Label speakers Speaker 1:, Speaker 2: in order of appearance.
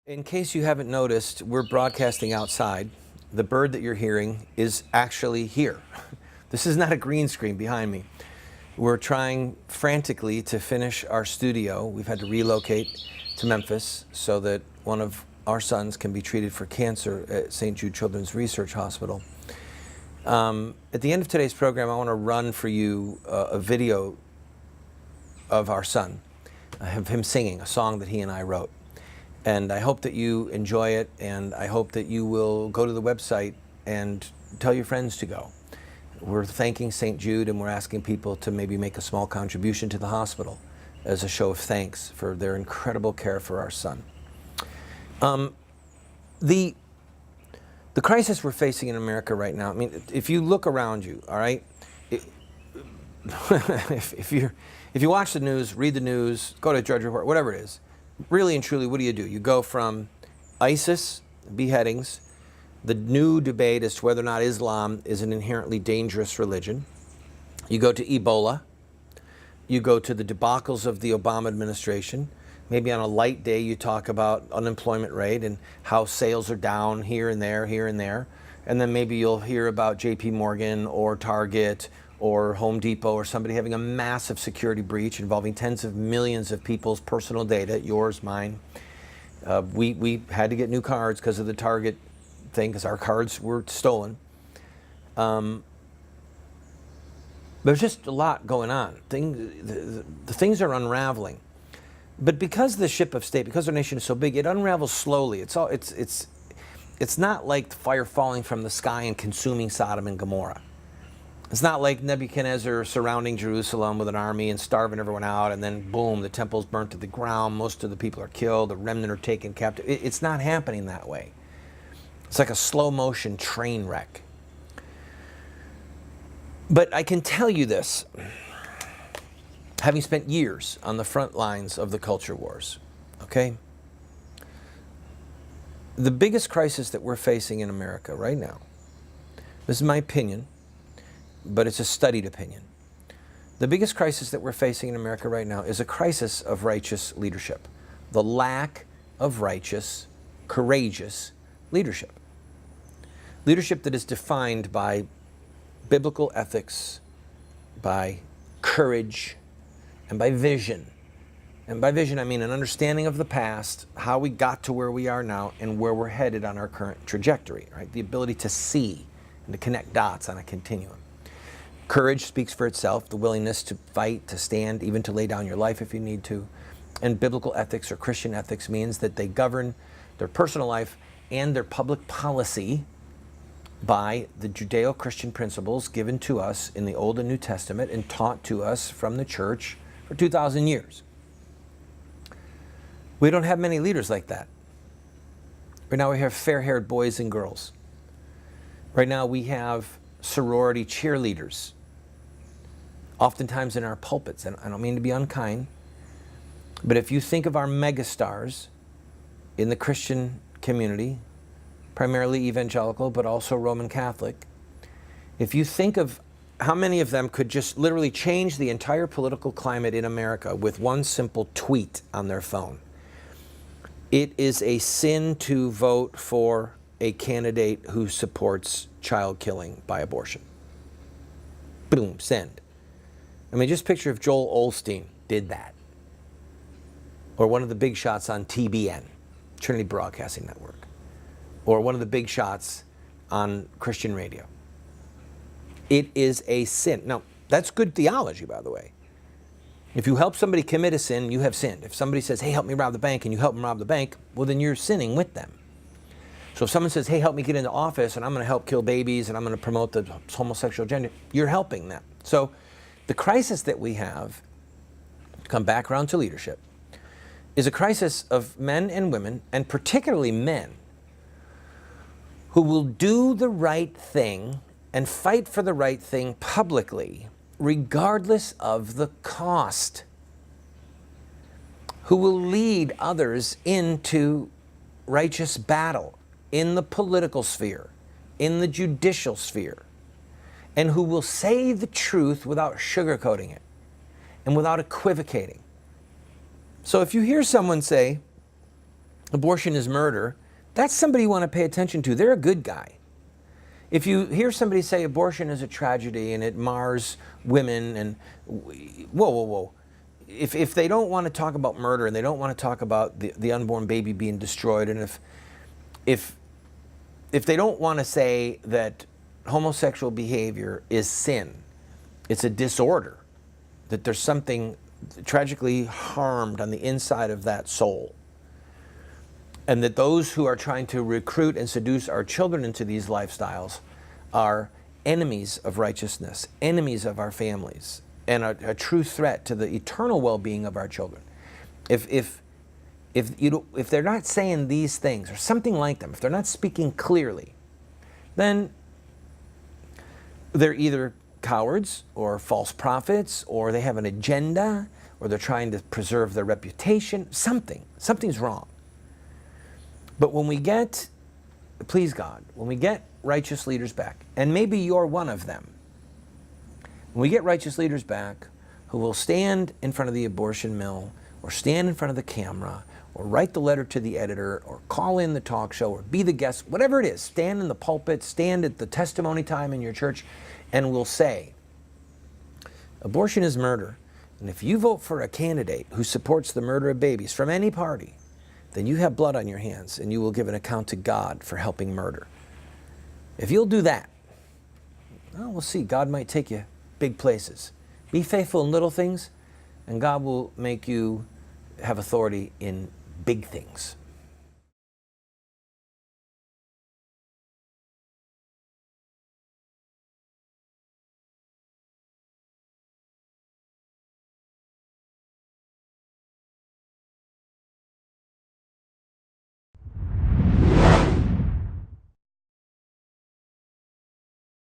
Speaker 1: In case you haven't noticed, we're broadcasting outside. The bird that you're hearing is actually here. This is not a green screen behind me. We're trying frantically to finish our studio. We've had to relocate to Memphis so that one of our sons can be treated for cancer at St. Jude Children's Research Hospital. At the end of today's program, I want to run for you a video of our son. I have him singing a song that he and I wrote. And I hope that you enjoy it, and I hope that you will go to the website and tell your friends to go. We're thanking St. Jude, and we're asking people to maybe make a small contribution to the hospital as a show of thanks for their incredible care for our son. The crisis we're facing in America right now, I mean, if you look around you, all right, if you watch the news, read the news, go to Drudge Report, whatever it is, really and truly, what do? You go from ISIS, beheadings, the new debate as to whether or not Islam is an inherently dangerous religion. You go to Ebola. You go to the debacles of the Obama administration. Maybe on a light day you talk about unemployment rate and how sales are down here and there, here and there. And then maybe you'll hear about JP Morgan or Target or Home Depot or somebody having a massive security breach involving tens of millions of people's personal data, yours, mine. We had to get new cards because of the Target thing, because our cards were stolen. There's just a lot going on. The things are unraveling. But because the ship of state, because our nation is so big, it unravels slowly. It's not like the fire falling from the sky and consuming Sodom and Gomorrah. It's not like Nebuchadnezzar surrounding Jerusalem with an army and starving everyone out, and then boom, the temple's burnt to the ground, most of the people are killed, the remnant are taken captive. It's not happening that way. It's like a slow motion train wreck. But I can tell you this, having spent years on the front lines of the culture wars, okay? The biggest crisis that we're facing in America right now, this is my opinion, but it's a studied opinion. The biggest crisis that we're facing in America right now is a crisis of righteous leadership. The lack of righteous, courageous leadership. Leadership that is defined by biblical ethics, by courage, and by vision. And by vision, I mean an understanding of the past, how we got to where we are now, and where we're headed on our current trajectory, right? The ability to see and to connect dots on a continuum. Courage speaks for itself, the willingness to fight, to stand, even to lay down your life if you need to. And biblical ethics or Christian ethics means that they govern their personal life and their public policy by the Judeo-Christian principles given to us in the Old and New Testament and taught to us from the church for 2,000 years. We don't have many leaders like that. Right now we have fair-haired boys and girls. Right now we have sorority cheerleaders, oftentimes in our pulpits. And I don't mean to be unkind, but if you think of our megastars in the Christian community, primarily evangelical, but also Roman Catholic, if you think of how many of them could just literally change the entire political climate in America with one simple tweet on their phone, it is a sin to vote for a candidate who supports child killing by abortion. Boom, send. I mean, just picture if Joel Osteen did that. Or one of the big shots on TBN, Trinity Broadcasting Network. Or one of the big shots on Christian radio. It is a sin. Now, that's good theology, by the way. If you help somebody commit a sin, you have sinned. If somebody says, hey, help me rob the bank, and you help them rob the bank, well, then you're sinning with them. So if someone says, hey, help me get into office, and I'm going to help kill babies, and I'm going to promote the homosexual agenda, you're helping them. So the crisis that we have, to come back around to leadership, is a crisis of men and women, and particularly men, who will do the right thing and fight for the right thing publicly, regardless of the cost, who will lead others into righteous battle in the political sphere, in the judicial sphere, and who will say the truth without sugarcoating it and without equivocating. So if you hear someone say, abortion is murder, that's somebody you want to pay attention to. They're a good guy. If you hear somebody say abortion is a tragedy and it mars women and whoa. If they don't want to talk about murder and they don't want to talk about the unborn baby being destroyed, and if they don't want to say that homosexual behavior is sin, it's a disorder, that there's something tragically harmed on the inside of that soul, and that those who are trying to recruit and seduce our children into these lifestyles are enemies of righteousness, enemies of our families, and a true threat to the eternal well-being of our children. If they're not saying these things or something like them, if they're not speaking clearly, then they're either cowards or false prophets, or they have an agenda, or they're trying to preserve their reputation. Something's wrong. But when we get, please God, when we get righteous leaders back, and maybe you're one of them, when we get righteous leaders back who will stand in front of the abortion mill, or stand in front of the camera, or write the letter to the editor, or call in the talk show, or be the guest, whatever it is, stand in the pulpit, stand at the testimony time in your church, and will say, abortion is murder, and if you vote for a candidate who supports the murder of babies from any party, then you have blood on your hands, and you will give an account to God for helping murder. If you'll do that, well, we'll see. God might take you big places. Be faithful in little things, and God will make you have authority in big things.